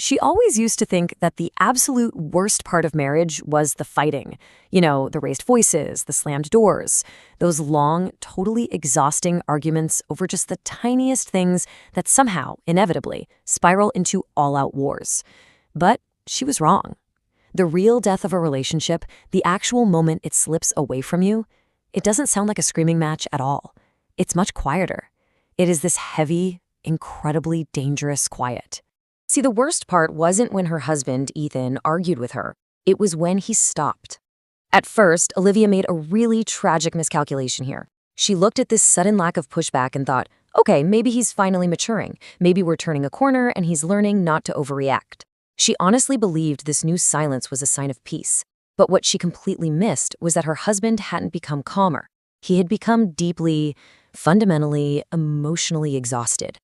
She always used to think that the absolute worst part of marriage was the fighting. The raised voices, the slammed doors, those long, totally exhausting arguments over just the tiniest things that somehow, inevitably, spiral into all-out wars. But she was wrong. The real death of a relationship, the actual moment it slips away from you, it doesn't sound like a screaming match at all. It's much quieter. It is this heavy, incredibly dangerous quiet. See, the worst part wasn't when her husband, Ethan, argued with her. It was when he stopped. At first, Olivia made a really tragic miscalculation here. She looked at this sudden lack of pushback and thought, okay, maybe he's finally maturing. Maybe we're turning a corner and he's learning not to overreact. She honestly believed this new silence was a sign of peace. But what she completely missed was that her husband hadn't become calmer. He had become deeply, fundamentally, emotionally exhausted.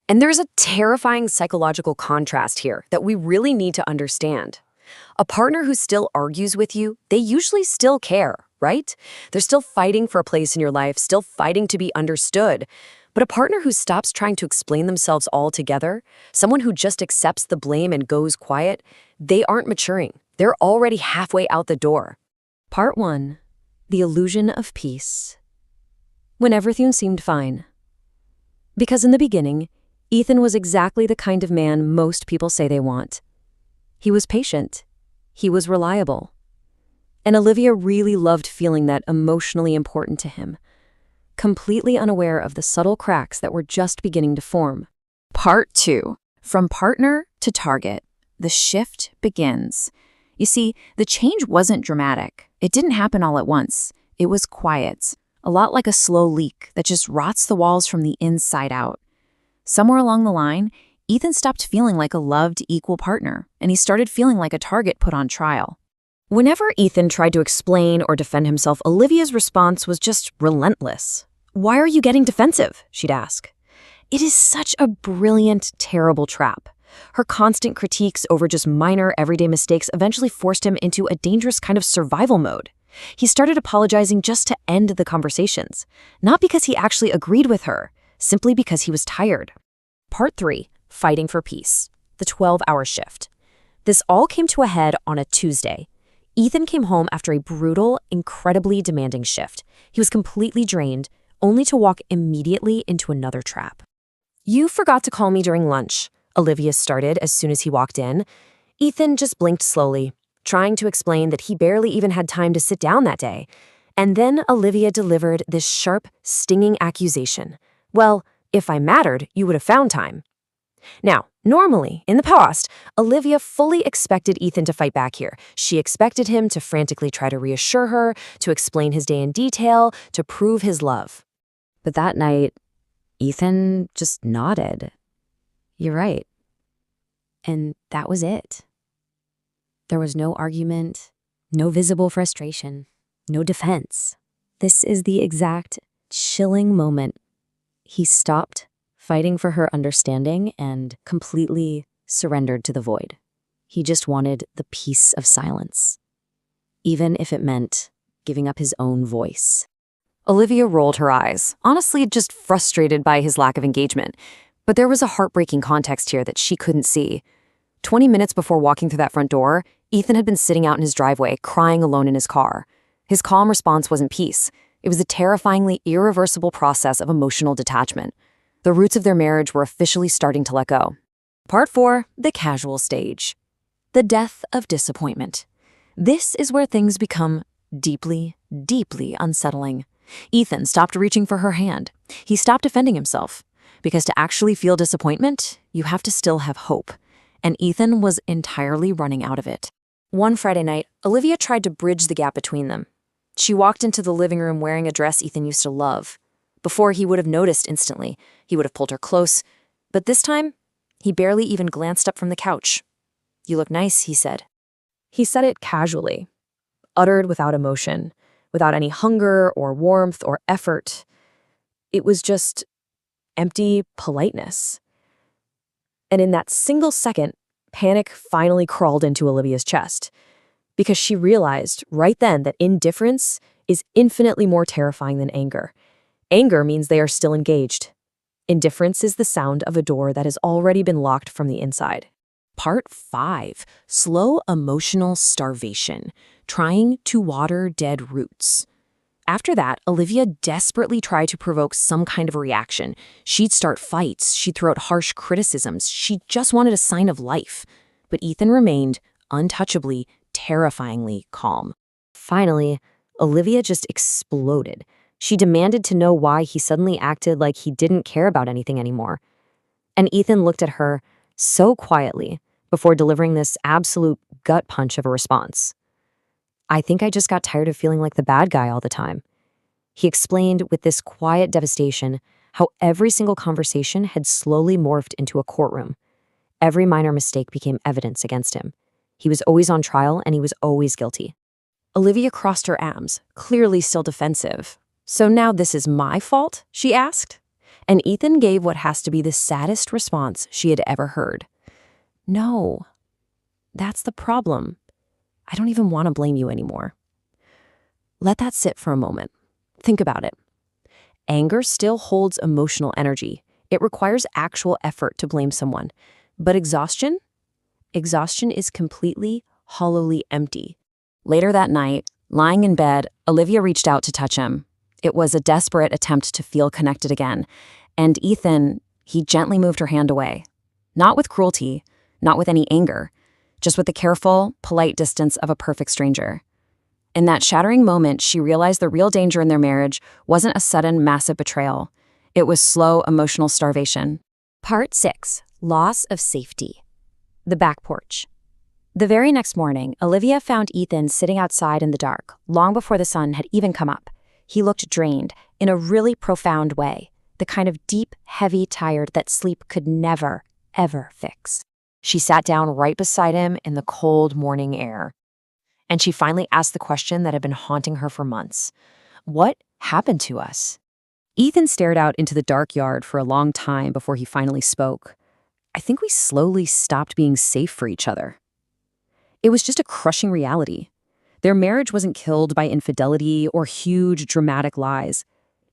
And there's a terrifying psychological contrast here that we really need to understand. A partner who still argues with you, they usually still care, right? They're still fighting for a place in your life, still fighting to be understood. But a partner who stops trying to explain themselves altogether, someone who just accepts the blame and goes quiet, they aren't maturing. They're already halfway out the door. Part 1. The illusion of peace. When everything seemed fine. Because in the beginning, Ethan was exactly the kind of man most people say they want. He was patient. He was reliable. And Olivia really loved feeling that emotionally important to him, completely unaware of the subtle cracks that were just beginning to form. Part 2. From partner to target. The shift begins. You see, the change wasn't dramatic. It didn't happen all at once. It was quiet, a lot like a slow leak that just rots the walls from the inside out. Somewhere along the line, Ethan stopped feeling like a loved, equal partner, and he started feeling like a target put on trial. Whenever Ethan tried to explain or defend himself, Olivia's response was just relentless. "Why are you getting defensive?" she'd ask. It is such a brilliant, terrible trap. Her constant critiques over just minor, everyday mistakes eventually forced him into a dangerous kind of survival mode. He started apologizing just to end the conversations, not because he actually agreed with her, simply because he was tired. Part 3. Fighting for peace. The 12-hour shift. This all came to a head on a Tuesday. Ethan came home after a brutal, incredibly demanding shift. He was completely drained, only to walk immediately into another trap. "You forgot to call me during lunch," Olivia started as soon as he walked in. Ethan just blinked slowly, trying to explain that he barely even had time to sit down that day. And then Olivia delivered this sharp, stinging accusation. "Well, if I mattered, you would have found time." Now, normally, in the past, Olivia fully expected Ethan to fight back here. She expected him to frantically try to reassure her, to explain his day in detail, to prove his love. But that night, Ethan just nodded. "You're right." And that was it. There was no argument, no visible frustration, no defense. This is the exact chilling moment. He stopped fighting for her understanding and completely surrendered to the void. He just wanted the peace of silence, even if it meant giving up his own voice. Olivia rolled her eyes, honestly just frustrated by his lack of engagement. But there was a heartbreaking context here that she couldn't see. 20 minutes before walking through that front door, Ethan had been sitting out in his driveway, crying alone in his car. His calm response wasn't peace. It was a terrifyingly irreversible process of emotional detachment. The roots of their marriage were officially starting to let go. Part 4. The casual stage. The death of disappointment. This is where things become deeply, deeply unsettling. Ethan stopped reaching for her hand. He stopped defending himself. Because to actually feel disappointment, you have to still have hope. And Ethan was entirely running out of it. One Friday night, Olivia tried to bridge the gap between them. She walked into the living room wearing a dress Ethan used to love. Before, he would have noticed instantly. He would have pulled her close. But this time, he barely even glanced up from the couch. "You look nice," he said. He said it casually, uttered without emotion, without any hunger or warmth or effort. It was just empty politeness. And in that single second, panic finally crawled into Olivia's chest, because she realized right then that indifference is infinitely more terrifying than anger. Anger means they are still engaged. Indifference is the sound of a door that has already been locked from the inside. Part 5. Slow emotional starvation. Trying to water dead roots. After that, Olivia desperately tried to provoke some kind of a reaction. She'd start fights, she'd throw out harsh criticisms, she just wanted a sign of life. But Ethan remained untouchably, terrifyingly calm. Finally, Olivia just exploded. She demanded to know why he suddenly acted like he didn't care about anything anymore. And Ethan looked at her so quietly before delivering this absolute gut punch of a response. I think I just got tired of feeling like the bad guy all the time. He explained with this quiet devastation how every single conversation had slowly morphed into a courtroom. Every minor mistake became evidence against him. He was always on trial and he was always guilty. Olivia crossed her arms, clearly still defensive. So now this is my fault? She asked. And Ethan gave what has to be the saddest response she had ever heard. No, that's the problem. I don't even want to blame you anymore. Let that sit for a moment. Think about it. Anger still holds emotional energy. It requires actual effort to blame someone. But exhaustion? Exhaustion is completely, hollowly empty. Later that night, lying in bed, Olivia reached out to touch him. It was a desperate attempt to feel connected again. And Ethan, he gently moved her hand away. Not with cruelty, not with any anger, just with the careful, polite distance of a perfect stranger. In that shattering moment, she realized the real danger in their marriage wasn't a sudden, massive betrayal. It was slow, emotional starvation. Part 6. Loss of safety. The back porch. The very next morning, Olivia found Ethan sitting outside in the dark, long before the sun had even come up. He looked drained, in a really profound way, the kind of deep, heavy tired that sleep could never, ever fix. She sat down right beside him in the cold morning air. And she finally asked the question that had been haunting her for months. What happened to us? Ethan stared out into the dark yard for a long time before he finally spoke. I think we slowly stopped being safe for each other. It was just a crushing reality. Their marriage wasn't killed by infidelity or huge, dramatic lies.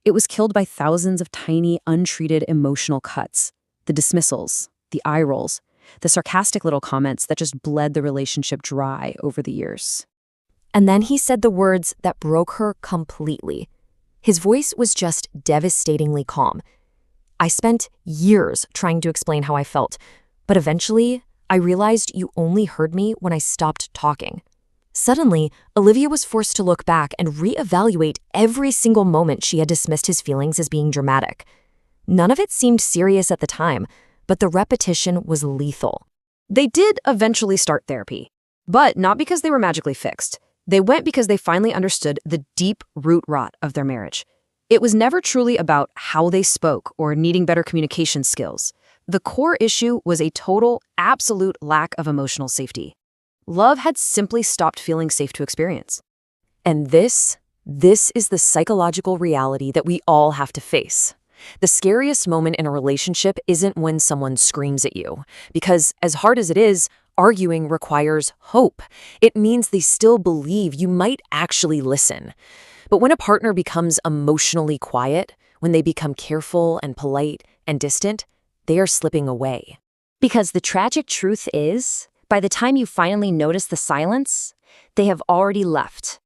It was killed by thousands of tiny, untreated emotional cuts. The dismissals, the eye rolls, the sarcastic little comments that just bled the relationship dry over the years. And then he said the words that broke her completely. His voice was just devastatingly calm. I spent years trying to explain how I felt, but eventually I realized you only heard me when I stopped talking. Suddenly, Olivia was forced to look back and reevaluate every single moment she had dismissed his feelings as being dramatic. None of it seemed serious at the time, but the repetition was lethal. They did eventually start therapy, but not because they were magically fixed. They went because they finally understood the deep root rot of their marriage. It was never truly about how they spoke or needing better communication skills. The core issue was a total, absolute lack of emotional safety. Love had simply stopped feeling safe to experience. And this is the psychological reality that we all have to face. The scariest moment in a relationship isn't when someone screams at you, because as hard as it is, arguing requires hope. It means they still believe you might actually listen. But when a partner becomes emotionally quiet, when they become careful and polite and distant, they are slipping away. Because the tragic truth is, by the time you finally notice the silence, they have already left.